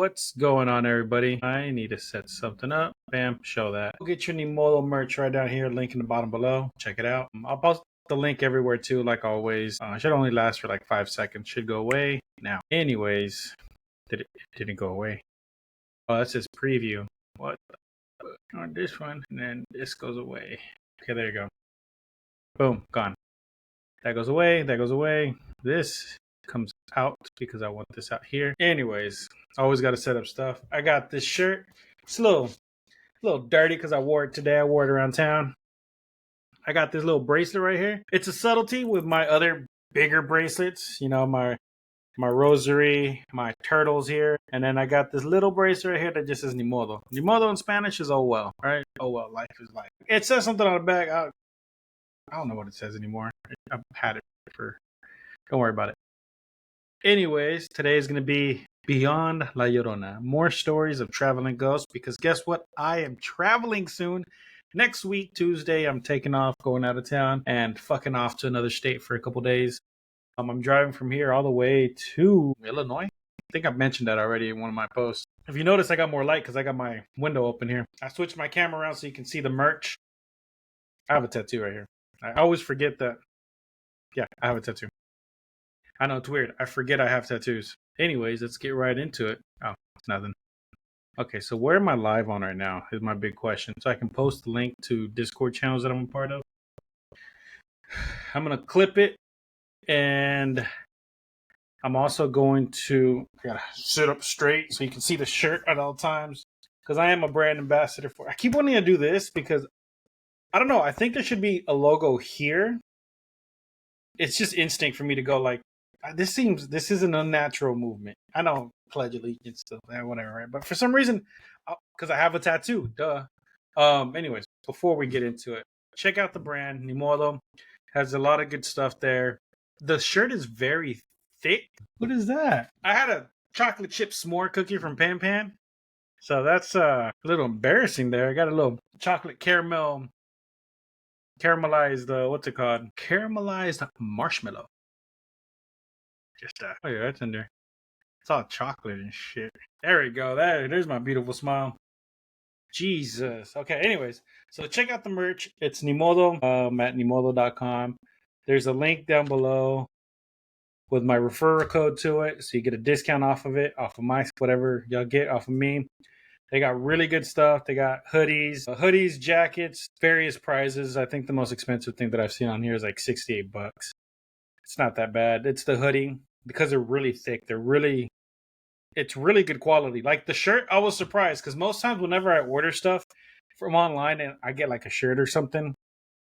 What's going on, everybody? I need to set something up. Bam, show that. Go get your Nimolo merch right down here. Link in the bottom below. Check it out. I'll post the link everywhere too, like always. Should only last for like 5 seconds. Should go away now. Anyways, it didn't go away. Oh, that's his preview. What? On this one, and then this goes away. Okay, there you go. Boom, gone. That goes away. That goes away. This comes out because I want this out here. Anyways, always got to set up stuff. I got this shirt. It's a little dirty because I wore it today. I wore it around town. I got this little bracelet right here. It's a subtlety with my other bigger bracelets. You know, my rosary, my turtles here. And then I got this little bracelet right here that just says ni modo. Ni modo in Spanish is oh well, right? Oh well, life is life. It says something on the back. I don't know what it says anymore. I've had it for... Don't worry about it. Anyways, today is going to be Beyond La Llorona. More stories of traveling ghosts, because guess what? I am traveling soon. Next week, Tuesday, I'm taking off, going out of town, and fucking off to another state for a couple days. I'm driving from here all the way to Illinois. I think I've mentioned that already in one of my posts. If you notice, I got more light because I got my window open here. I switched my camera around so you can see the merch. I have a tattoo right here. I always forget that. Yeah, I have a tattoo. I know, it's weird. I forget I have tattoos. Anyways, let's get right into it. Oh, it's nothing. Okay, so where am I live on right now is my big question. So I can post the link to Discord channels that I'm a part of. I'm going to clip it, and I'm also going to... I gotta sit up straight so you can see the shirt at all times, because I am a brand ambassador for... I keep wanting to do this because, I don't know, I think there should be a logo here. It's just instinct for me to go like, this is an unnatural movement. I know, pledge allegiance to whatever, right? But for some reason, because I have a tattoo, duh. Anyways, before we get into it, check out the brand. Ni modo has a lot of good stuff there. The shirt is very thick. What is that? I had a chocolate chip s'more cookie from Pan Pan, so that's a little embarrassing there. I got a little chocolate caramelized, what's it called? Caramelized marshmallow. Just oh yeah, that's in there. It's all chocolate and shit. There we go. There's my beautiful smile. Jesus. Okay, anyways. So check out the merch. It's Nimodo at nimodo.com. There's a link down below with my referral code to it. So you get a discount off of it, off of my whatever y'all get off of me. They got really good stuff. They got hoodies, jackets, various prizes. I think the most expensive thing that I've seen on here is like $68. It's not that bad. It's the hoodie. Because they're really thick, it's really good quality. Like the shirt, I was surprised because most times whenever I order stuff from online and I get like a shirt or something,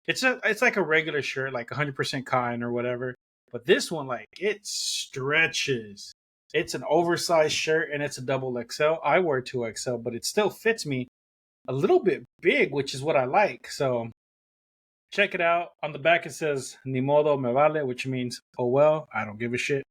it's like a regular shirt, like 100% cotton or whatever. But this one, like, it stretches. It's an oversized shirt and it's a double XL. I wear 2XL, but it still fits me a little bit big, which is what I like. So check it out. On the back it says Ni modo me vale, which means oh well, I don't give a shit.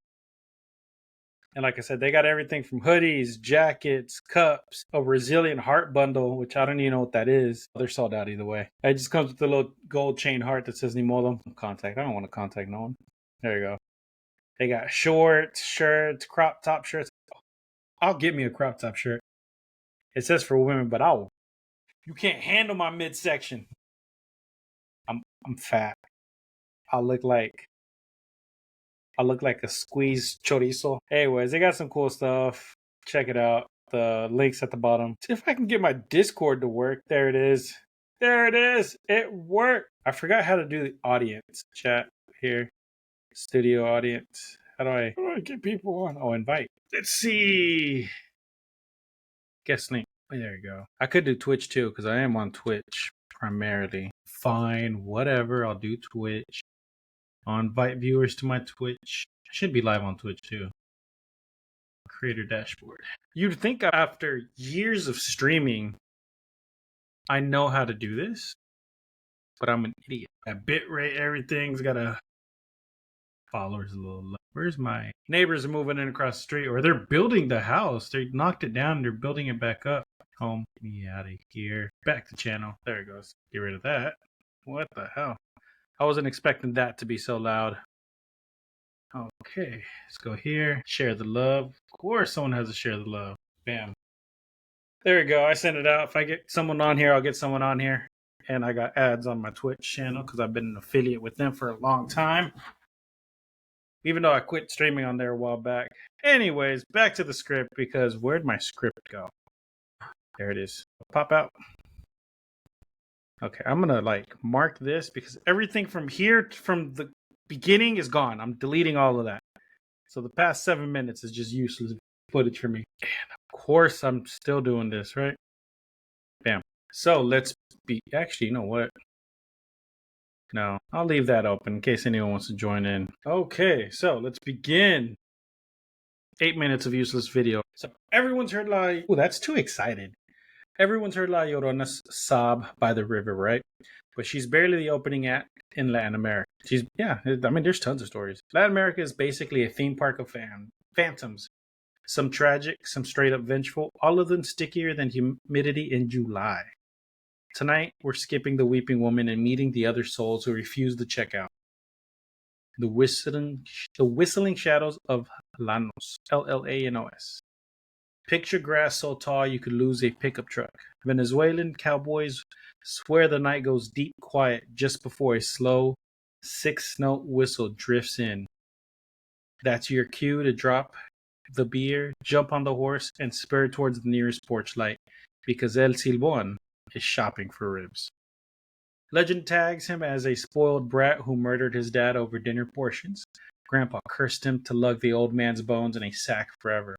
And like I said, they got everything from hoodies, jackets, cups, a resilient heart bundle, which I don't even know what that is. They're sold out either way. It just comes with a little gold chain heart that says Ni modo. Contact. I don't want to contact no one. There you go. They got shorts, shirts, crop top shirts. I'll get me a crop top shirt. It says for women, but you can't handle my midsection. I'm fat. I look like a squeezed chorizo. Anyways, they got some cool stuff. Check it out. The link's at the bottom. See if I can get my Discord to work. There it is. There it is. It worked. I forgot how to do the audience chat here. Studio audience. How do I get people on? Oh, invite. Let's see. Guest link. Oh, there you go. I could do Twitch too because I am on Twitch primarily. Fine, whatever. I'll do Twitch. I'll invite viewers to my Twitch. I should be live on Twitch too. Creator dashboard. You'd think after years of streaming, I know how to do this, but I'm an idiot. At bitrate, everything's got a followers a little low. Where's my neighbors are moving in across the street, or they're building the house. They knocked it down. They're building it back up. Home. Get me out of here. Back to channel. There it goes. Get rid of that. What the hell? I wasn't expecting that to be so loud. Okay, let's go here. Share the love. Of course someone has to share the love. Bam. There we go. I sent it out. If I get someone on here, I'll get someone on here. And I got ads on my Twitch channel because I've been an affiliate with them for a long time. Even though I quit streaming on there a while back. Anyways, back to the script because where'd my script go? There it is. Pop out. Okay, I'm gonna mark this because everything from here, from the beginning, is gone. I'm deleting all of that. So the past 7 minutes is just useless footage for me. And of course, I'm still doing this, right? Bam. So let's be. Actually, you know what? No, I'll leave that open in case anyone wants to join in. Okay, so let's begin. 8 minutes of useless video. So everyone's heard oh, that's too excited. Everyone's heard La Llorona's sob by the river, right? But she's barely the opening act in Latin America. There's tons of stories. Latin America is basically a theme park of phantoms. Some tragic, some straight up vengeful, all of them stickier than humidity in July. Tonight, we're skipping the weeping woman and meeting the other souls who refuse to check out. The whistling shadows of Llanos, Llanos. Picture grass so tall you could lose a pickup truck. Venezuelan cowboys swear the night goes deep quiet just before a slow 6-note whistle drifts in. That's your cue to drop the beer, jump on the horse, and spur towards the nearest porch light because El Silbón is shopping for ribs. Legend tags him as a spoiled brat who murdered his dad over dinner portions. Grandpa cursed him to lug the old man's bones in a sack forever.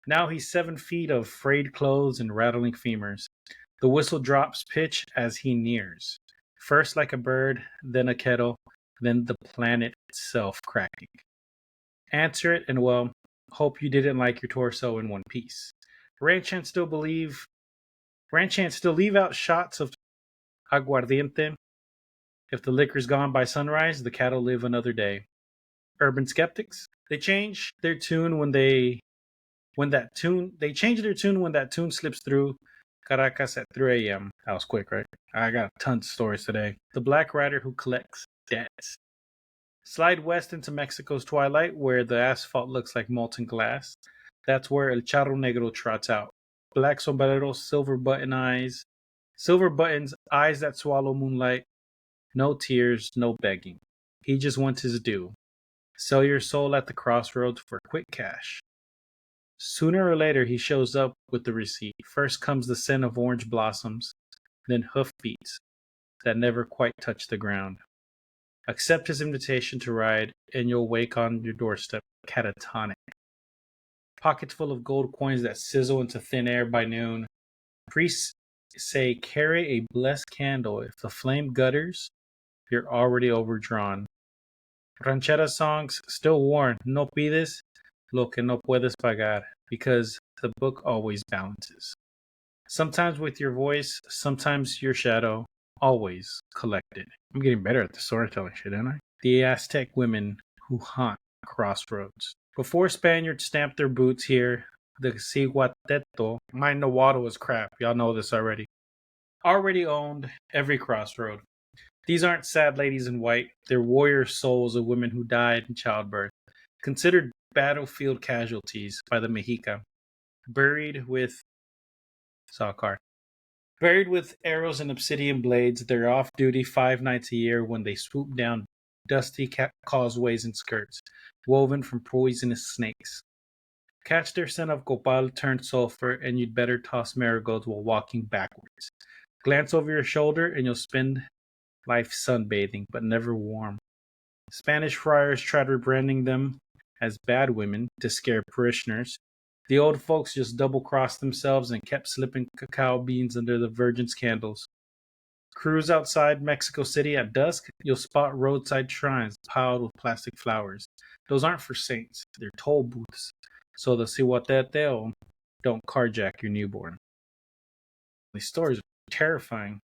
Now he's 7 feet of frayed clothes and rattling femurs. The whistle drops pitch as he nears. First like a bird, then a kettle, then the planet itself cracking. Answer it and hope you didn't like your torso in one piece. Ranch hands still leave out shots of aguardiente. If the liquor's gone by sunrise, the cattle live another day. Urban skeptics, they change their tune when that tune slips through Caracas at 3 a.m. That was quick, right? I got tons of stories today. The black rider who collects debts. Slide west into Mexico's twilight where the asphalt looks like molten glass. That's where El Charro Negro trots out. Black sombreros, silver buttons, eyes that swallow moonlight. No tears, no begging. He just wants his due. Sell your soul at the crossroads for quick cash. Sooner or later, he shows up with the receipt. First comes the scent of orange blossoms, then hoofbeats that never quite touch the ground. Accept his invitation to ride, and you'll wake on your doorstep catatonic. Pockets full of gold coins that sizzle into thin air by noon. Priests say, carry a blessed candle. If the flame gutters, you're already overdrawn. Ranchera songs still warn, no pides lo que no puedes pagar, because the book always balances. Sometimes with your voice, sometimes your shadow, always collected. I'm getting better at the storytelling shit, ain't I? The Aztec women who haunt crossroads. Before Spaniards stamped their boots here, the Ciguateto, my Nahuatl was crap, y'all know this already owned every crossroad. These aren't sad ladies in white, they're warrior souls of women who died in childbirth, considered battlefield casualties by the Mexica, buried with arrows and obsidian blades. They're off duty 5 nights a year when they swoop down dusty causeways and skirts, woven from poisonous snakes. Catch their scent of copal turned sulfur, and you'd better toss marigolds while walking backwards. Glance over your shoulder, and you'll spend life sunbathing, but never warm. Spanish friars tried rebranding them as bad women to scare parishioners. The old folks just double-crossed themselves and kept slipping cacao beans under the Virgin's candles. Cruise outside Mexico City at dusk, you'll spot roadside shrines piled with plastic flowers. Those aren't for saints, they're toll booths, so the Cihuateteo don't carjack your newborn. These stories are terrifying.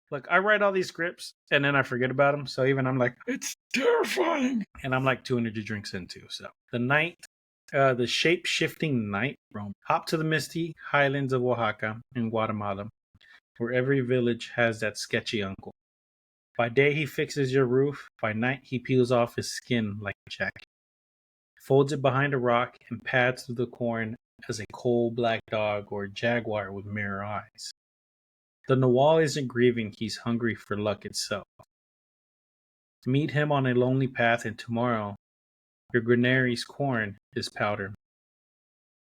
Look, I write all these scripts and then I forget about them. So even I'm like, it's terrifying. And I'm like 2 energy drinks into. So the shape-shifting night roam. Hop to the misty highlands of Oaxaca in Guatemala, where every village has that sketchy uncle. By day, he fixes your roof. By night, he peels off his skin like a jacket, folds it behind a rock, and pads through the corn as a coal black dog or jaguar with mirror eyes. The Nawal isn't grieving, he's hungry for luck itself. Meet him on a lonely path, and tomorrow your granary's corn is powder.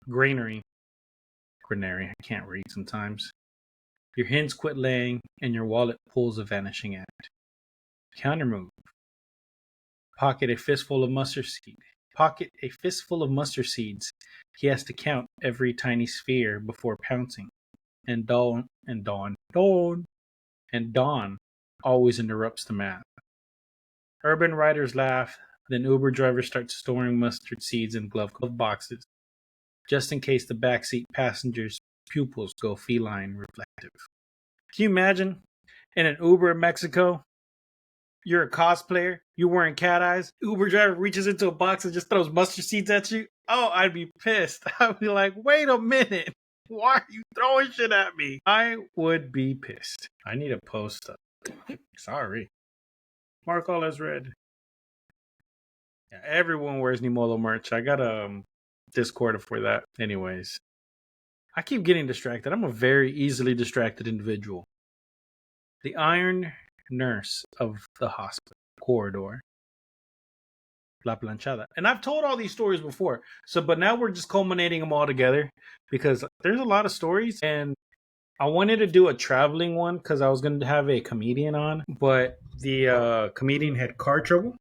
Granary. Granary, I can't read sometimes. Your hens quit laying, and your wallet pulls a vanishing act. Countermove. Pocket a fistful of mustard seed. Pocket a fistful of mustard seeds. He has to count every tiny sphere before pouncing. And Dawn always interrupts the math. Urban riders laugh, then Uber drivers start storing mustard seeds in glove boxes, just in case the backseat passenger's pupils go feline reflective. Can you imagine in an Uber in Mexico? You're a cosplayer, you're wearing cat eyes, Uber driver reaches into a box and just throws mustard seeds at you. Oh, I'd be pissed. I'd be like, wait a minute. Why are you throwing shit at me? I would be pissed. I need a post up. Sorry. Mark all as red. Yeah, everyone wears Nimolo merch. I got a Discord for that. Anyways, I keep getting distracted. I'm a very easily distracted individual. The iron nurse of the hospital corridor. La Planchada. And I've told all these stories before. But now we're just culminating them all together because there's a lot of stories and I wanted to do a traveling one because I was going to have a comedian on, but the comedian had car trouble.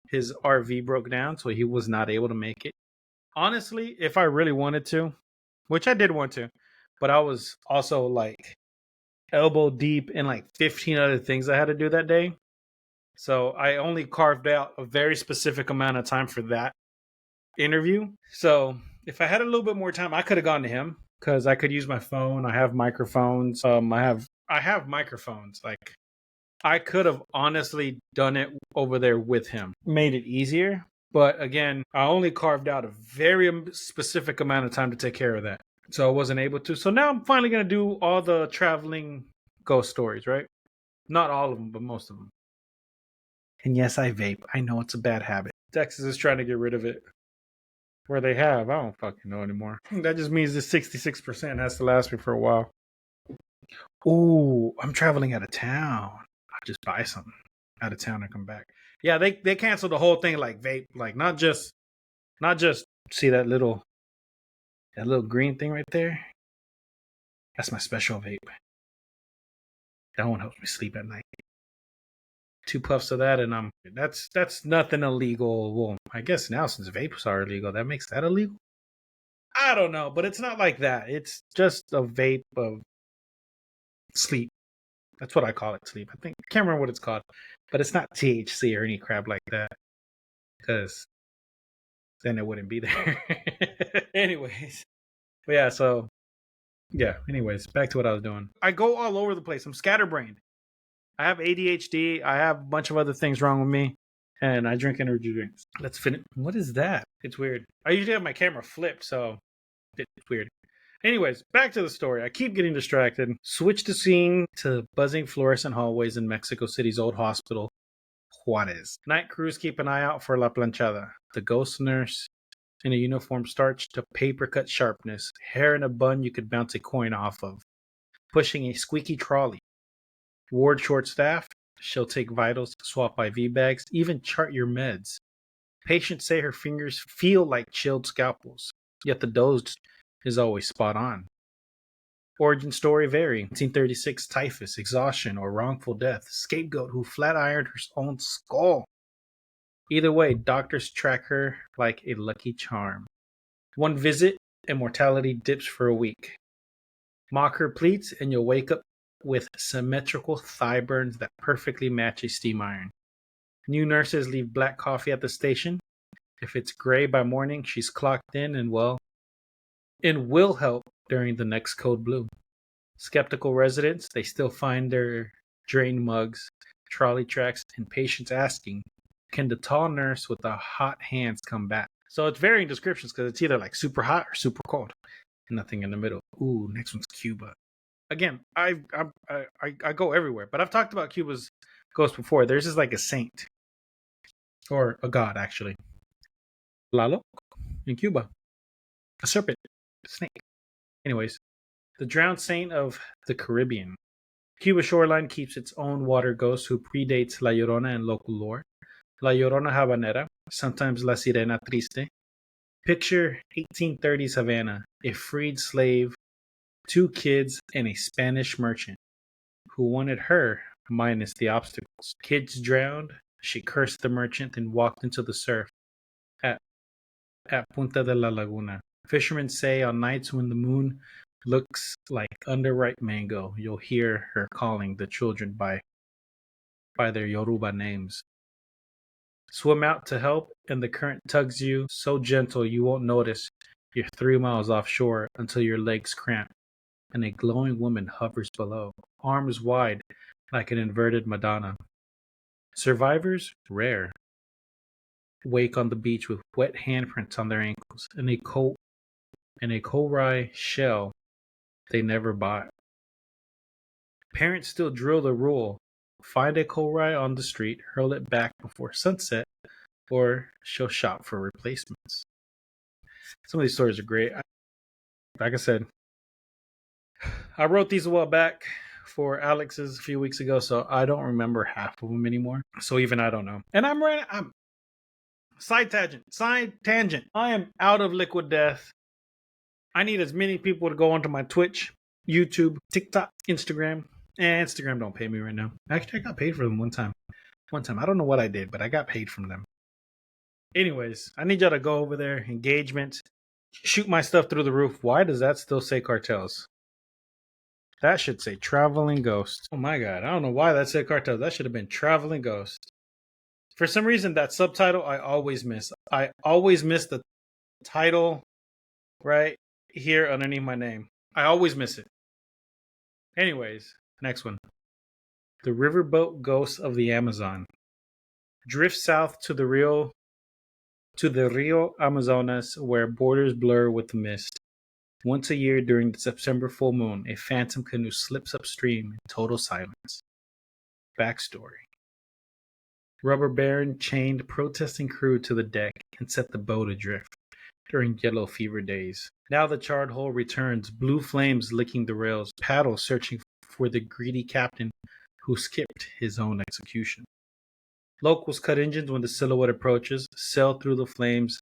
His RV broke down, so he was not able to make it. Honestly, if I really wanted to, which I did want to, but I was also like elbow deep in like 15 other things I had to do that day. So I only carved out a very specific amount of time for that interview. So if I had a little bit more time, I could have gone to him because I could use my phone. I have microphones. I have microphones. Like I could have honestly done it over there with him, made it easier. But again, I only carved out a very specific amount of time to take care of that. So I wasn't able to. So now I'm finally going to do all the traveling ghost stories, right? Not all of them, but most of them. And yes, I vape. I know it's a bad habit. Texas is trying to get rid of it. Where they have, I don't fucking know anymore. That just means this 66% has to last me for a while. Ooh, I'm traveling out of town. I'll just buy something out of town and come back. Yeah, they canceled the whole thing like vape. Like not just see that little green thing right there? That's my special vape. That one helps me sleep at night. 2 puffs of that, and that's nothing illegal. Well, I guess now since vapes are illegal, that makes that illegal. I don't know, but it's not like that. It's just a vape of sleep. That's what I call it, sleep. I can't remember what it's called, but it's not THC or any crap like that, because then it wouldn't be there. Anyways, but yeah. So yeah. Anyways, back to what I was doing. I go all over the place. I'm scatterbrained. I have ADHD. I have a bunch of other things wrong with me. And I drink energy drinks. Let's finish. What is that? It's weird. I usually have my camera flipped, so it's weird. Anyways, back to the story. I keep getting distracted. Switch the scene to buzzing fluorescent hallways in Mexico City's old hospital, Juarez. Night crews keep an eye out for La Planchada, the ghost nurse in a uniform starched to paper cut sharpness, hair in a bun you could bounce a coin off of, pushing a squeaky trolley. Ward short-staffed, she'll take vitals, swap IV bags, even chart your meds. Patients say her fingers feel like chilled scalpels, yet the dose is always spot on. Origin story vary. 1936 typhus, exhaustion, or wrongful death. Scapegoat who flat-ironed her own skull. Either way, doctors track her like a lucky charm. One visit, and mortality dips for a week. Mock her pleats, and you'll wake up with symmetrical thigh burns that perfectly match a steam iron. New nurses leave black coffee at the station. If it's gray by morning, she's clocked in and will help during the next code blue. Skeptical residents, they still find their drain mugs, trolley tracks, and patients asking, can the tall nurse with the hot hands come back? So it's varying descriptions because it's either like super hot or super cold. Nothing in the middle. Ooh, next one's Cuba. Again, I go everywhere, but I've talked about Cuba's ghost before. There's just like a saint or a god, actually. Lalo in Cuba, a serpent. snake. Anyways, the drowned saint of the Caribbean. Cuba shoreline keeps its own water ghost who predates La Llorona in local lore. La Llorona Habanera, sometimes La Sirena Triste. Picture 1830s Havana, a freed slave, 2 kids, and a Spanish merchant who wanted her minus the obstacles. Kids drowned. She cursed the merchant and walked into the surf at, at Punta de la Laguna. Fishermen say on nights when the moon looks like underripe mango, you'll hear her calling the children by their Yoruba names. Swim out to help, and the current tugs you so gentle you won't notice you're 3 miles offshore until your legs cramp and a glowing woman hovers below, arms wide like an inverted Madonna. Survivors? Rare. Wake on the beach with wet handprints on their ankles and a korai shell they never bought. Parents still drill the rule. Find a korai on the street, hurl it back before sunset, or she'll shop for replacements. Some of these stories are great. Like I said, I wrote these a while back for Alex's a few weeks ago, so I don't remember half of them anymore. So even I don't know. And I'm side tangent. I am out of Liquid Death. I need as many people to go onto my Twitch, YouTube, TikTok, Instagram. Instagram don't pay me right now. Actually, I got paid for them one time. I don't know what I did, but I got paid from them. Anyways, I need y'all to go over there, engagement, shoot my stuff through the roof. Why does that still say cartels? That should say Traveling Ghost. Oh my god, I don't know why that said cartels. That should have been Traveling Ghost. For some reason, that subtitle I always miss. I always miss the title right here underneath my name. I always miss it. Anyways, next one. The Riverboat Ghost of the Amazon. Drift south to the Rio Amazonas, where borders blur with the mist. Once a year during the September full moon, a phantom canoe slips upstream in total silence. Backstory. Rubber Baron chained protesting crew to the deck and set the boat adrift during yellow fever days. Now the charred hull returns, blue flames licking the rails, paddles searching for the greedy captain who skipped his own execution. Locals cut engines when the silhouette approaches, sail through the flames,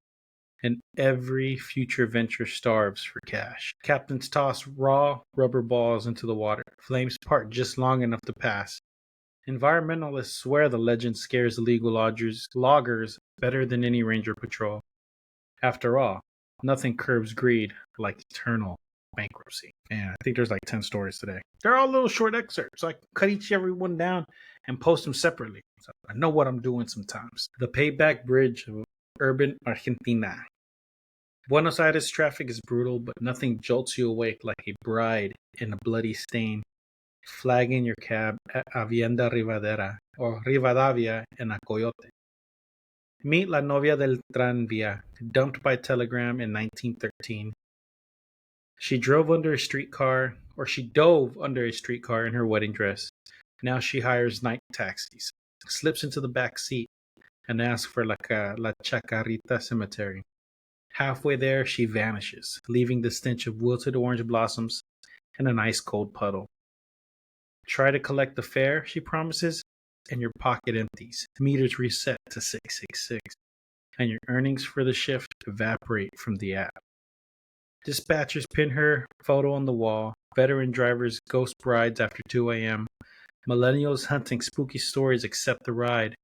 and every future venture starves for cash. Captains toss raw rubber balls into the water. Flames part just long enough to pass. Environmentalists swear the legend scares illegal loggers better than any ranger patrol. After all, nothing curbs greed like eternal bankruptcy. And I think there's like 10 stories today. They're all little short excerpts, so I cut every one down and post them separately. So I know what I'm doing sometimes. The Payback Bridge of urban Argentina. Buenos Aires traffic is brutal, but nothing jolts you awake like a bride in a bloody stain flagging your cab at Avienda Rivadavia in a Coyote. Meet La Novia del Tranvía, dumped by telegram in 1913. She dove under a streetcar in her wedding dress. Now she hires night taxis, slips into the back seat, and asks for La Chacarita Cemetery. Halfway there, she vanishes, leaving the stench of wilted orange blossoms and an ice-cold puddle. Try to collect the fare, she promises, and your pocket empties. Meters reset to 666, and your earnings for the shift evaporate from the app. Dispatchers pin her photo on the wall. Veteran drivers ghost brides after 2 a.m. Millennials hunting spooky stories accept the ride,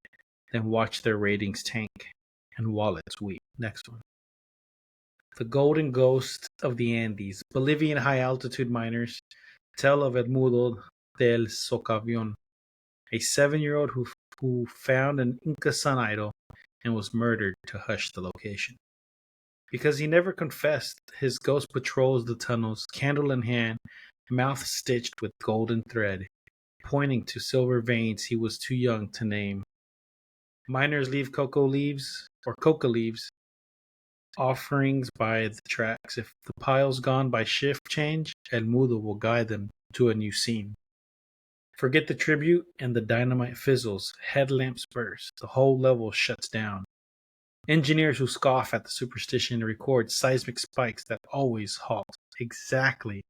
then watch their ratings tank and wallets weep. Next one. The Golden Ghost of the Andes. Bolivian high-altitude miners tell of Edmundo del Socavón, a 7-year-old who found an Inca sun idol and was murdered to hush the location. Because he never confessed, his ghost patrols the tunnels, candle in hand, mouth stitched with golden thread, pointing to silver veins he was too young to name. Miners leave coca leaves, offerings by the tracks. If the pile's gone by shift change, El Mudo will guide them to a new scene. Forget the tribute, and the dynamite fizzles. Headlamps burst. The whole level shuts down. Engineers who scoff at the superstition record seismic spikes that always halt exactly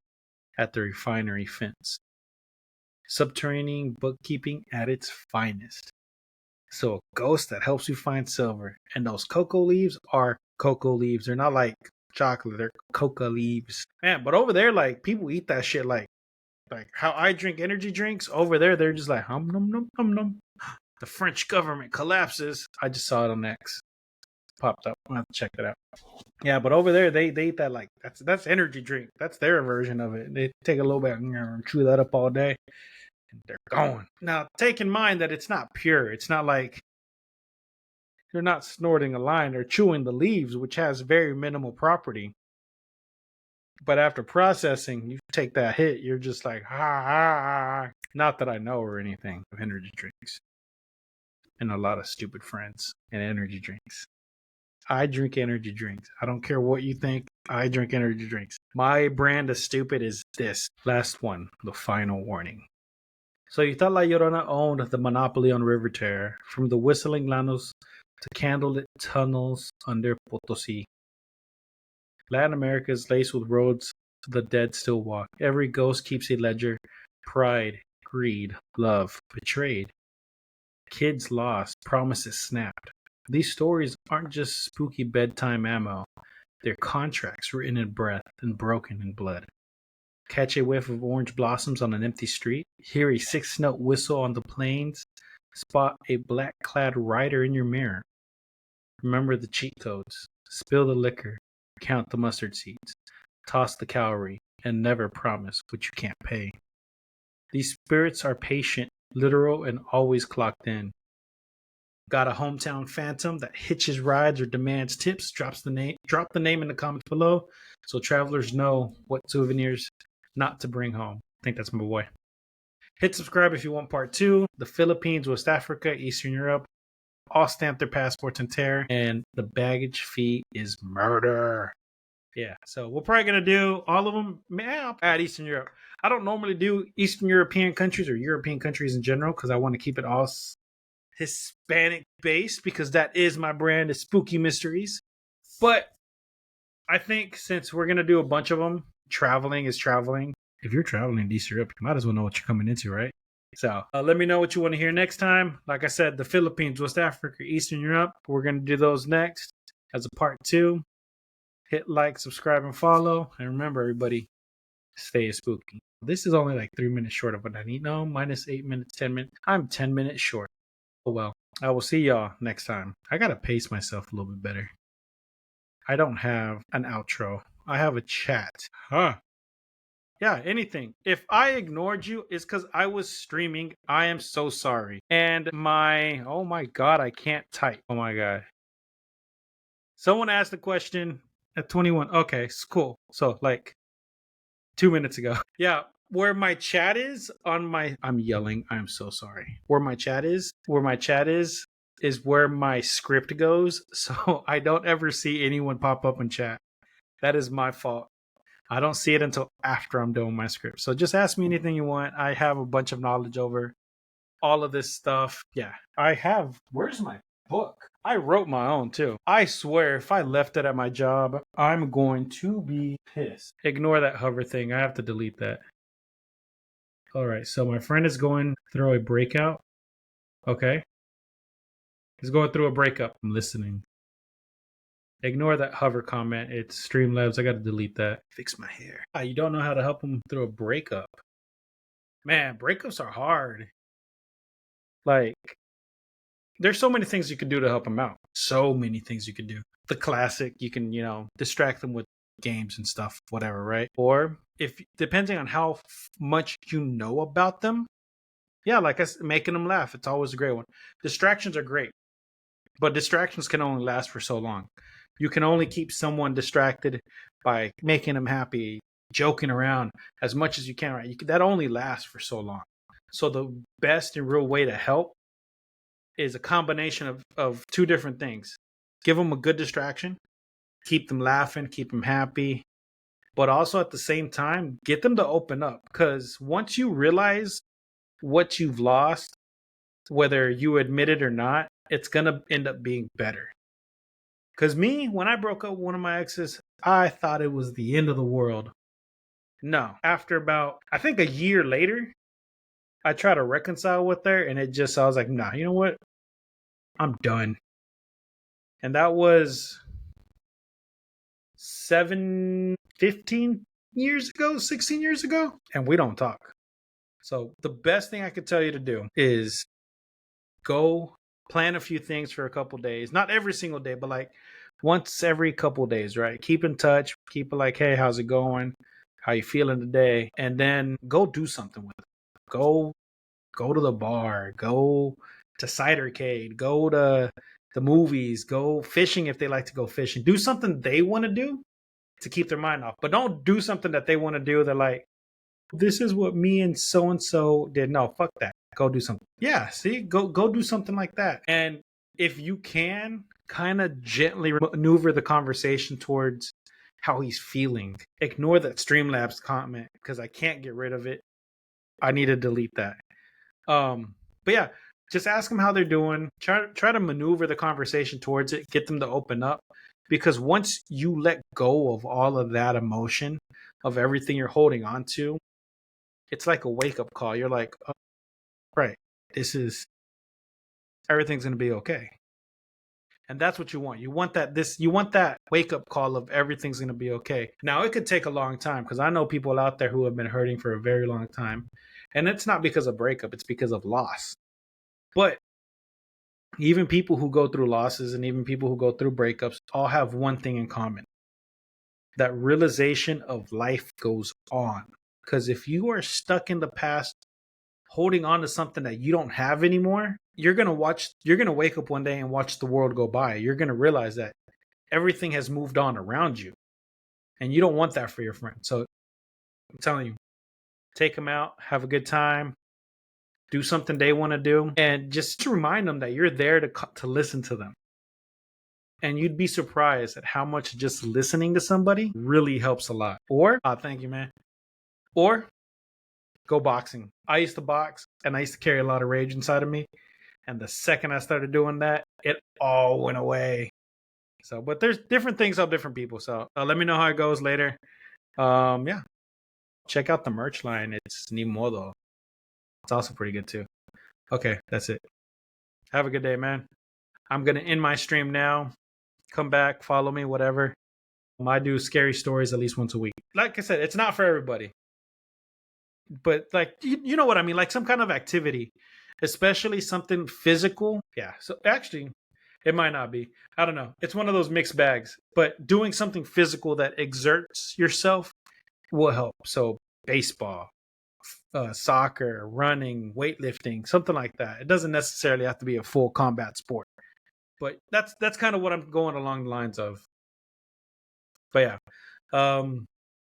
at the refinery fence. Subterranean bookkeeping at its finest. So a ghost that helps you find silver. And those cocoa leaves are cocoa leaves. They're not like chocolate. They're coca leaves. Man, but over there, like, people eat that shit like how I drink energy drinks. Over there, they're just like, hum, num, num, num, num. The French government collapses. I just saw it on X. Popped up. I'll have to check that out. Yeah, but over there, they eat that like, that's energy drink. That's their version of it. They take a little bit and chew that up all day. And they're going. Now, take in mind that it's not pure. It's not like they're not snorting a line. They're chewing the leaves, which has very minimal property. But after processing, you take that hit, you're just like, Not that I know or anything of energy drinks. And a lot of stupid friends and energy drinks. I drink energy drinks. I don't care what you think. I drink energy drinks. My brand of stupid is this. Last one, the final warning. So you thought La Llorona owned the monopoly on river terror, from the whistling llanos to candlelit tunnels under Potosí. Latin America is laced with roads the dead still walk. Every ghost keeps a ledger. Pride, greed, love, betrayed. Kids lost, promises snapped. These stories aren't just spooky bedtime ammo. They're contracts written in breath and broken in blood. Catch a whiff of orange blossoms on an empty street. Hear a 6-note whistle on the plains. Spot a black-clad rider in your mirror. Remember the cheat codes. Spill the liquor. Count the mustard seeds. Toss the calorie. And never promise what you can't pay. These spirits are patient, literal, and always clocked in. Got a hometown phantom that hitches rides or demands tips? Drop the name in the comments below so travelers know what souvenirs not to bring home. I think that's my boy. Hit subscribe if you want part 2. The Philippines, West Africa, Eastern Europe all stamp their passports in terror, and the baggage fee is murder. Yeah, so we're probably going to do all of them. Man, I'll add Eastern Europe. I don't normally do Eastern European countries or European countries in general because I want to keep it all Hispanic based because that is my brand of spooky mysteries. But I think since we're going to do a bunch of them, traveling is traveling. If you're traveling to Eastern Europe, you might as well know what you're coming into, right? So let me know what you want to hear next time. Like I said, the Philippines, West Africa, Eastern Europe. We're going to do those next as a part 2. Hit like, subscribe, and follow. And remember, everybody, stay spooky. This is only like 3 minutes short of what I need. No, minus 8 minutes, 10 minutes. I'm 10 minutes short. Oh, well. I will see y'all next time. I got to pace myself a little bit better. I don't have an outro. I have a chat. Yeah, anything. If I ignored you, it's because I was streaming. I am so sorry. And oh my God, I can't type. Oh my God. Someone asked a question at 21. Okay, it's cool. So like 2 minutes ago. Yeah, where my chat is I'm yelling. I'm so sorry. Where my chat is where my script goes. So I don't ever see anyone pop up in chat. That is my fault. I don't see it until after I'm doing my script. So just ask me anything you want. I have a bunch of knowledge over all of this stuff. Yeah, I have. Where's my book? I wrote my own too. I swear if I left it at my job, I'm going to be pissed. Ignore that hover thing. I have to delete that. All right, so my friend is going through a breakout. Okay. He's going through a breakup. I'm listening. Ignore that hover comment. It's Streamlabs. I got to delete that. Fix my hair. You don't know how to help him through a breakup. Man, breakups are hard. Like, there's so many things you can do to help him out. So many things you can do. The classic, you can, distract them with games and stuff, whatever, right? Or depending on how much you know about them, yeah, like making them laugh. It's always a great one. Distractions are great, but distractions can only last for so long. You can only keep someone distracted by making them happy, joking around as much as you can, right? That only lasts for so long. So the best and real way to help is a combination of 2 different things. Give them a good distraction, keep them laughing, keep them happy, but also at the same time, get them to open up. Because once you realize what you've lost, whether you admit it or not, it's going to end up being better. Because me, when I broke up with one of my exes, I thought it was the end of the world. No. After about, I think a year later, I tried to reconcile with her, and I was like, nah, you know what? I'm done. And that was 15 years ago, 16 years ago, and we don't talk. So the best thing I could tell you to do is go plan a few things for a couple days. Not every single day, but like once every couple days, right? Keep in touch. Keep it like, hey, how's it going? How you feeling today? And then go do something with it. Go to the bar. Go to Cidercade. Go to the movies. Go fishing if they like to go fishing. Do something they want to do to keep their mind off. But don't do something that they want to do. They're like, this is what me and so did. No, fuck that. Go do something. Yeah, see, go do something like that. And if you can, kind of gently maneuver the conversation towards how he's feeling. Ignore that Streamlabs comment because I can't get rid of it. I need to delete that. But yeah, just ask them how they're doing. Try to maneuver the conversation towards it. Get them to open up. Because once you let go of all of that emotion, of everything you're holding on to, it's like a wake-up call. You're like, oh, right, everything's going to be okay. And that's what you want. You want that wake-up call of everything's going to be okay. Now, it could take a long time because I know people out there who have been hurting for a very long time. And it's not because of breakup. It's because of loss. But even people who go through losses and even people who go through breakups all have one thing in common. That realization of life goes on. Because if you are stuck in the past, holding on to something that you don't have anymore, you're going to wake up one day and watch the world go by. You're going to realize that everything has moved on around you. And you don't want that for your friend. So I'm telling you, take them out, have a good time, do something they want to do, and just to remind them that you're there to listen to them. And you'd be surprised at how much just listening to somebody really helps a lot. Or, thank you, man. Or go boxing. I used to box and I used to carry a lot of rage inside of me. And the second I started doing that, it all went away. So, but there's different things help different people. So let me know how it goes later. Yeah. Check out the merch line. It's Ni Modo. It's also pretty good too. Okay, that's it. Have a good day, man. I'm going to end my stream now. Come back, follow me, whatever. I do scary stories at least once a week. Like I said, it's not for everybody. But like, you know what I mean? Like some kind of activity, especially something physical. Yeah. So actually, it might not be. I don't know. It's one of those mixed bags. But doing something physical that exerts yourself will help. So baseball, soccer, running, weightlifting, something like that. It doesn't necessarily have to be a full combat sport. But that's kind of what I'm going along the lines of. But yeah,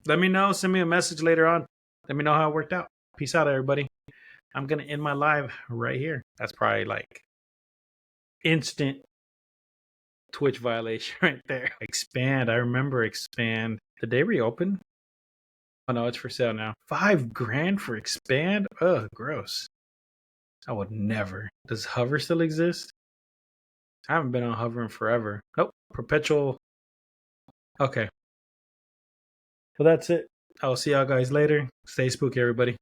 let me know. Send me a message later on. Let me know how it worked out. Peace out, everybody. I'm going to end my live right here. That's probably like instant Twitch violation right there. Expand. I remember Expand. Did they reopen? Oh, no, it's for sale now. $5,000 for Expand? Ugh, gross. I would never. Does Hover still exist? I haven't been on Hover in forever. Nope. Perpetual. Okay. Well, that's it. I'll see y'all guys later. Stay spooky, everybody.